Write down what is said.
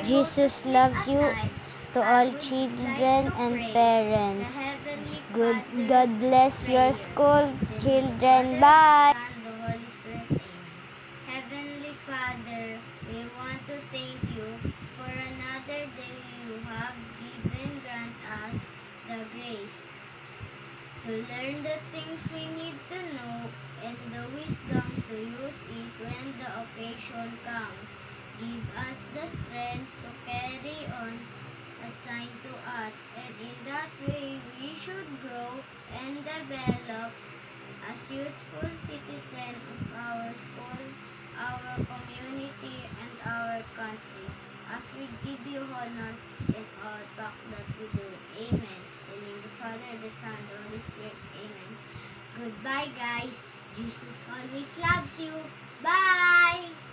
Jesus loves you to all children and parents. God bless your school, children. Bye. The Holy Spirit. Amen. Heavenly Father, we want to thank you for another day you have given grant us the grace to learn the things we need to know and the wisdom to use it when the occasion comes. Give us the strength to carry on assigned to us, and in that way we should grow and develop as useful citizens of our school, our community, and our country, as we give you honor in all talk that we do. Amen. In the name of the Father, the Son, the Holy Spirit. Amen. Goodbye, guys. Jesus always loves you. Bye!